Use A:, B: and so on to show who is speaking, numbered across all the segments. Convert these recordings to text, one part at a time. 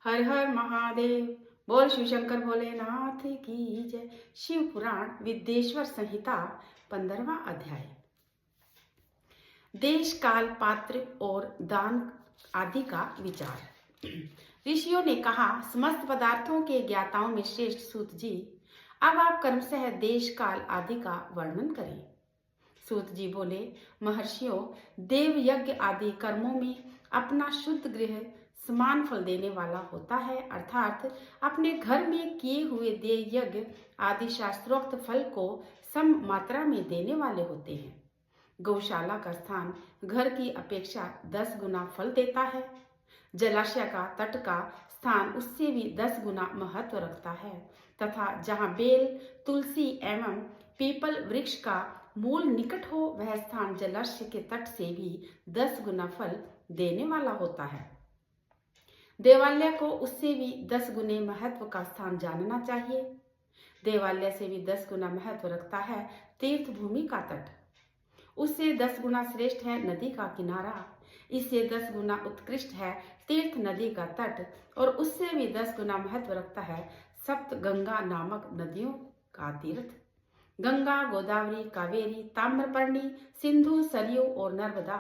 A: हर हर महादेव। बोल शिव शंकर भोलेनाथ की जय। शिव पुराण विद्येश्वर संहिता 15वां अध्याय। देश काल पात्र और दान आदि का विचार। ऋषियों ने कहा, समस्त पदार्थों के ज्ञाताओं में श्रेष्ठ सूत जी, अब आप क्रमशः देश काल आदि का वर्णन करें। सूत जी बोले, महर्षियों, देव यज्ञ आदि कर्मों में अपना शुद्ध गृह समान फल देने वाला होता है, अर्थात अपने घर में किए हुए देव यज्ञ आदि शास्त्रोक्त फल को सम मात्रा में देने वाले होते हैं। गौशाला का स्थान घर की अपेक्षा 10 गुना फल देता है। जलाशय का तट का स्थान उससे भी 10 गुना महत्व रखता है तथा जहाँ बेल, तुलसी एवं पीपल वृक्ष का मूल निकट हो, वह स्थान जलाशय के तट से भी 10 गुना फल देने वाला होता है। देवालय को उससे भी 10 गुने महत्व का स्थान जानना चाहिए। देवालय से भी 10 गुना महत्व रखता है तीर्थ भूमि का तट। उससे 10 गुना श्रेष्ठ है नदी का किनारा। इससे 10 गुना उत्कृष्ट है तीर्थ नदी का तट, और उससे भी 10 गुना महत्व रखता है सप्त गंगा नामक नदियों का तीर्थ। गंगा, गोदावरी, कावेरी, ताम्रपर्णी, सिंधु, सरयू और नर्मदा,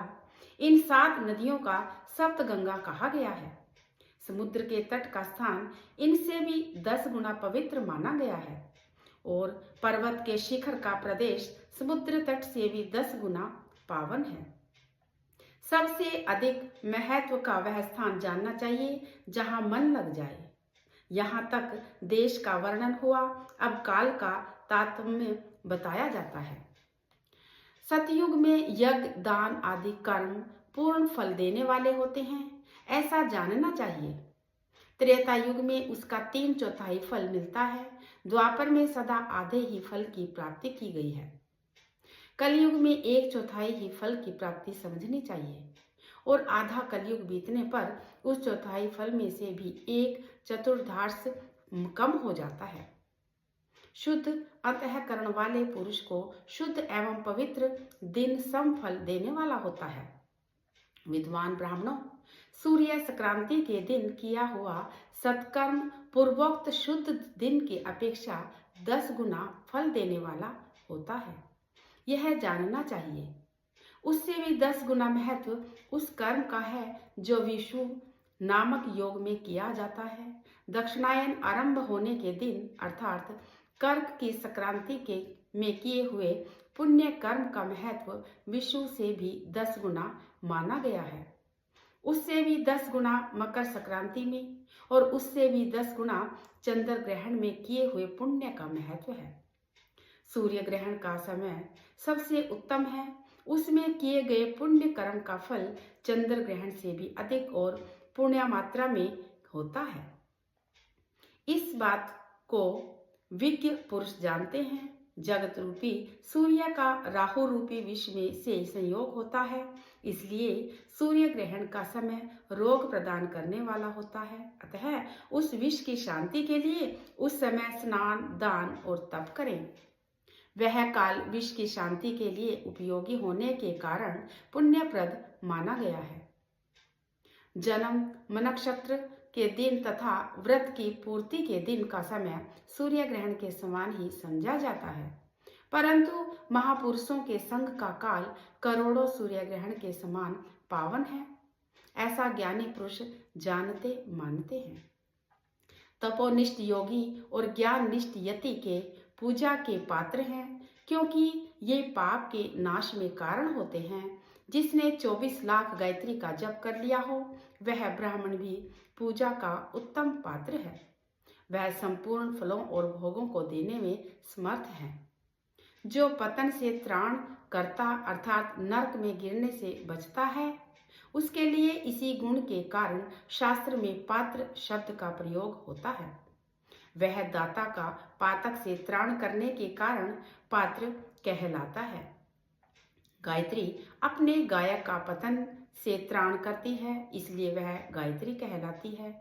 A: इन 7 नदियों का सप्त गंगा कहा गया है। समुद्र के तट का स्थान इनसे भी 10 गुना पवित्र माना गया है, और पर्वत के शिखर का प्रदेश समुद्र तट से भी 10 गुना पावन है। सबसे अधिक महत्व का वह स्थान जानना चाहिए जहां मन लग जाए। यहाँ तक देश का वर्णन हुआ, अब काल का तारतम्य बताया जाता है। सतयुग में यज्ञ, दान आदि कर्म पूर्ण फल देने वाले होते हैं, ऐसा जानना चाहिए। त्रेता युग में उसका 3/4 फल मिलता है। द्वापर में सदा आधे ही फल की प्राप्ति की गई है। कलयुग में 1/4 ही फल की प्राप्ति समझनी चाहिए, और आधा कलयुग बीतने पर उस 1/4 फल में से भी 1/4 कम हो जाता है। शुद्ध अंतःकरण वाले पुरुष को शुद्ध एवं पवित्र दिन सम फल देने वाला होता है। विद्वान ब्राह्मणों, सूर्य संक्रांति के दिन किया हुआ सत्कर्म पूर्वोक्त शुद्ध दिन की अपेक्षा 10 गुना फल देने वाला होता है, यह जानना चाहिए। उससे भी 10 गुना महत्व उस कर्म का है जो विषु नामक योग में किया जाता है। दक्षिणायन आरंभ होने के दिन, अर्थात कर्क की संक्रांति के में किए हुए पुण्य कर्म का महत्व विषु से भी 10 गुना माना गया है। उससे भी 10 गुना मकर संक्रांति में, और उससे भी 10 गुना चंद्र ग्रहण में किए हुए पुण्य का महत्व है। सूर्य ग्रहण का समय सबसे उत्तम है। उसमें किए गए पुण्य कर्म का फल चंद्र ग्रहण से भी अधिक और पुण्य मात्रा में होता है। इस बात को विज्ञ पुरुष जानते हैं। जगत रूपी सूर्य का राहु रूपी विष में से संयोग होता है, इसलिए सूर्य ग्रहण का समय रोग प्रदान करने वाला होता है। अतः उस विष की शांति के लिए उस समय स्नान, दान और तप करें। वह काल विष की शांति के लिए उपयोगी होने के कारण पुण्यप्रद माना गया है। जन्म, नक्षत्र के दिन तथा व्रत की पूर्ति के दिन का समय सूर्य ग्रहण के समान ही समझा जाता है, परंतु महापुरुषों के संग का काल करोड़ों सूर्य ग्रहण के समान पावन है, ऐसा ज्ञानी पुरुष जानते मानते हैं। तपोनिष्ठ योगी और ज्ञाननिष्ठ यति के पूजा के पात्र हैं, क्योंकि ये पाप के नाश में कारण होते हैं। जिसने 24 लाख गायत्री का जप कर लिया हो, वह ब्राह्मण भी पूजा का उत्तम पात्र है। वह संपूर्ण फलों और भोगों को देने में समर्थ है। जो पतन से त्राण करता, अर्थात नरक में गिरने से बचता है, उसके लिए इसी गुण के कारण शास्त्र में पात्र शब्द का प्रयोग होता है। वह दाता का पातक से त्राण करने के कारण पात्र कहलाता है। गायत्री अपने गायक का पतन से त्राण करती है, इसलिए वह गायत्री कहलाती है।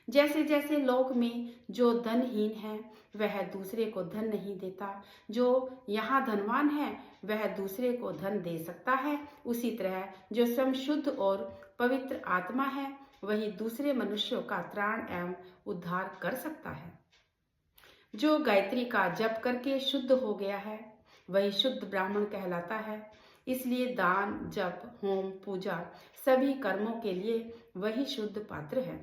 A: जैसे जैसे लोक में जो धनहीन है, वह दूसरे को धन नहीं देता, जो यहाँ धनवान है वह दूसरे को धन दे सकता है, उसी तरह जो स्वयं शुद्ध और पवित्र आत्मा है, वही दूसरे मनुष्यों का त्राण एवं उद्धार कर सकता है। जो गायत्री का जप करके शुद्ध हो गया है वही शुद्ध ब्राह्मण कहलाता है। इसलिए दान, जप, होम, पूजा सभी कर्मों के लिए वही शुद्ध पात्र है।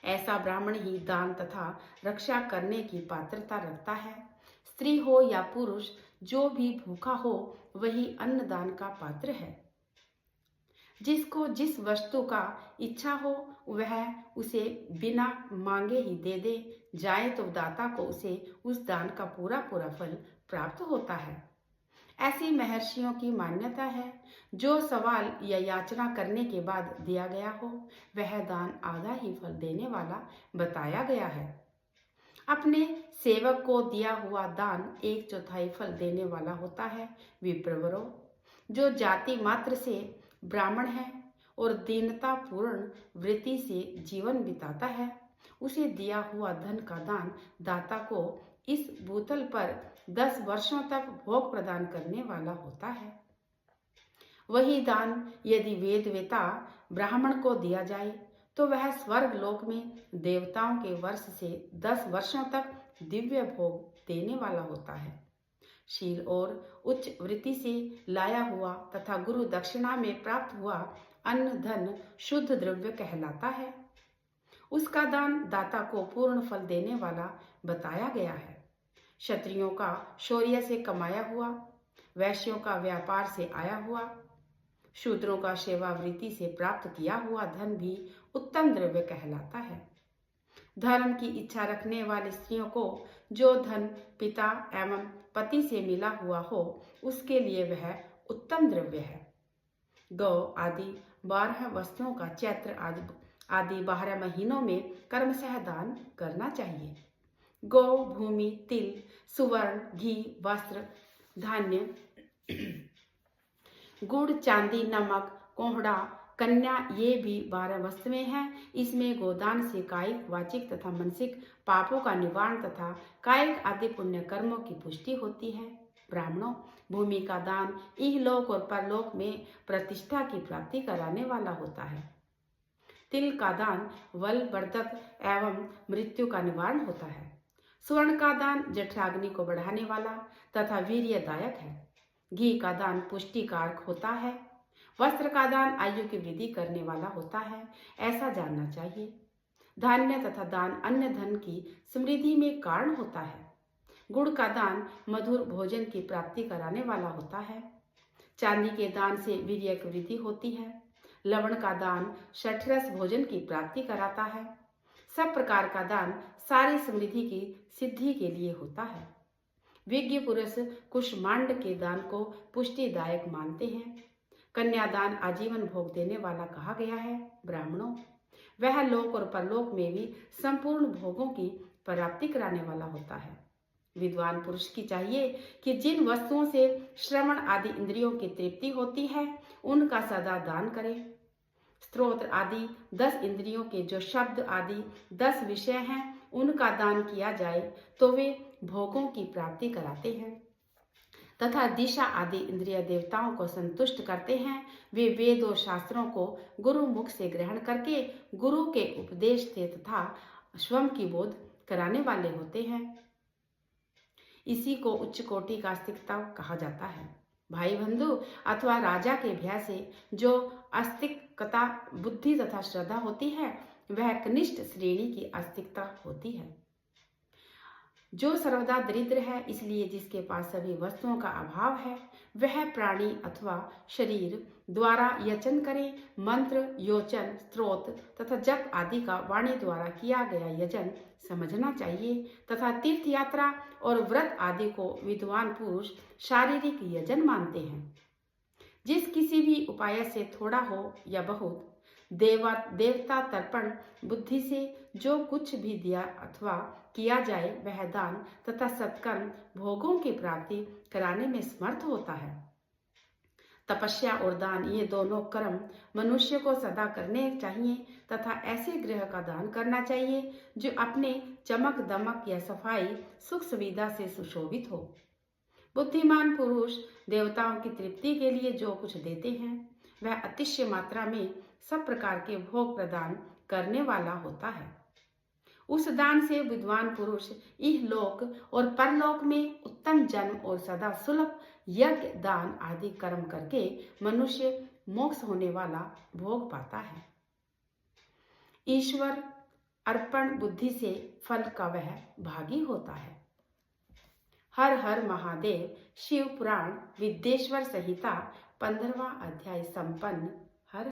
A: ऐसा ब्राह्मण ही दान तथा रक्षा करने की पात्रता रखता है। स्त्री हो या पुरुष, जो भी भूखा हो वही अन्नदान का पात्र है। जिसको जिस वस्तु का इच्छा हो वह उसे बिना मांगे ही दे दे जाए तो दाता को उसे उस दान का पूरा पूरा फल प्राप्त होता है। ऐसी महर्षियों की मान्यता है। जो सवाल या याचना करने के बाद दिया गया हो वह दान आधा ही फल देने वाला बताया गया है। अपने सेवक को दिया हुआ दान 1/4 फल देने वाला होता है। विप्रवरो, जो जाति मात्र से ब्राह्मण है और दीनता पूर्ण वृत्ति से जीवन बिताता है, उसे दिया हुआ धन का दान दाता को इस भूतल पर 10 वर्षों तक भोग प्रदान करने वाला होता है। वही दान यदि वेदवेता ब्राह्मण को दिया जाए तो वह स्वर्ग लोक में देवताओं के वर्ष से 10 वर्षों तक दिव्य भोग देने वाला होता है। शील और उच्च वृत्ति से लाया हुआ तथा गुरु दक्षिणा में प्राप्त हुआ अन्न धन शुद्ध द्रव्य कहलाता है। उसका दान दाता को पूर्ण फल देने वाला बताया गया है। क्षत्रियों का शौर्य से कमाया हुआ, वैश्यों का व्यापार से आया हुआ, शूद्रों का सेवावृत्ति से प्राप्त किया हुआ धन भी उत्तम द्रव्य कहलाता है। धर्म की इच्छा रखने वाली स्त्रियों को जो धन पिता एवं पति से मिला हुआ हो उसके लिए वह उत्तम द्रव्य है। गौ आदि 12 वस्तुओं का चैत्र आदि 12 महीनों में कर्मशः दान करना चाहिए। गौ, भूमि, तिल, सुवर्ण, घी, वस्त्र, धान्य, गुड़, चांदी, नमक, कोहड़ा, कन्या, ये भी 12 वस्तुएं हैं। इसमें गोदान से कायिक, वाचिक तथा मानसिक पापों का निवारण तथा कायिक आदि पुण्य कर्मों की पुष्टि होती है। ब्राह्मणों, भूमि का दान इहलोक और परलोक में प्रतिष्ठा की प्राप्ति कराने वाला होता है। तिल का दान बलवर्धक एवं मृत्यु का निवारण होता है। स्वर्ण का दान जठराग्नि को बढ़ाने वाला तथा वीर्यदायक है। घी का दान पुष्टिकारक होता है। वस्त्र का दान आयु की वृद्धि करने वाला होता है, ऐसा जानना चाहिए। धान्य तथा दान अन्य धन की समृद्धि में कारण होता है। गुड़ का दान मधुर भोजन की प्राप्ति कराने वाला होता है। चांदी के दान से वीर्य की वृद्धि होती है। लवण का दान षठरस भोजन की प्राप्ति कराता है। सब प्रकार का दान सारी समृद्धि की सिद्धि के लिए होता है। विज्ञ पुरुष कुष्मांड के दान को पुष्टिदायक मानते हैं। कन्यादान आजीवन भोग देने वाला कहा गया है। ब्राह्मणों, वह लोक और परलोक में भी संपूर्ण भोगों की प्राप्ति कराने वाला होता है। विद्वान पुरुष की चाहिए कि जिन वस्तुओं से श्रवण आदि इंद्रियों की तृप्ति होती है उनका सदा दान करे। स्तोत्र आदि 10 इंद्रियों के जो शब्द आदि 10 विषय हैं उनका दान किया जाए तो वे भोगों की प्राप्ति कराते हैं तथा दिशा आदि इंद्रिय देवताओं को संतुष्ट करते हैं। वे वेद और शास्त्रों को गुरु मुख से ग्रहण करके गुरु के उपदेश से तथा स्वयं की बोध कराने वाले होते हैं। इसी को उच्च कोटि का आस्तिकता कहा जाता है। भाई बंधु अथवा राजा के भय से जो आस्तिकता बुद्धि तथा श्रद्धा होती है वह कनिष्ठ श्रेणी की आस्तिकता होती है। जो सर्वदा दरिद्र है, इसलिए जिसके पास सभी वस्तुओं का अभाव है वह प्राणी अथवा शरीर द्वारा यचन करे। मंत्र, योचन, स्तोत्र तथा जप आदि का वाणी द्वारा किया गया यजन समझना चाहिए तथा तीर्थ यात्रा और व्रत आदि को विद्वान पुरुष शारीरिक यजन मानते हैं। जिस किसी भी उपाय से थोड़ा हो या बहुत देवता तर्पण बुद्धि से जो कुछ भी दिया अथवा किया जाए वह दान तथा सत्कर्म भोगों की प्राप्ति कराने में समर्थ होता है। तपस्या और दान ये दोनों कर्म मनुष्य को सदा करने चाहिए तथा ऐसे गृह का दान करना चाहिए जो अपने चमक दमक या सफाई सुख सुविधा से सुशोभित हो। बुद्धिमान पुरुष देवताओं की तृप्ति के लिए जो कुछ देते हैं वह अतिशय मात्रा में सब प्रकार के भोग प्रदान करने वाला होता है। उस दान से विद्वान पुरुष इहलोक और परलोक में उत्तम जन्म और सदा सुलभ यज्ञ दान आदि कर्म करके मनुष्य मोक्ष होने वाला भोग पाता है। ईश्वर अर्पण बुद्धि से फल का वह भागी होता है। हर हर महादेव शिव पुराण विद्येश्वर संहिता 15वां अध्याय संपन्न।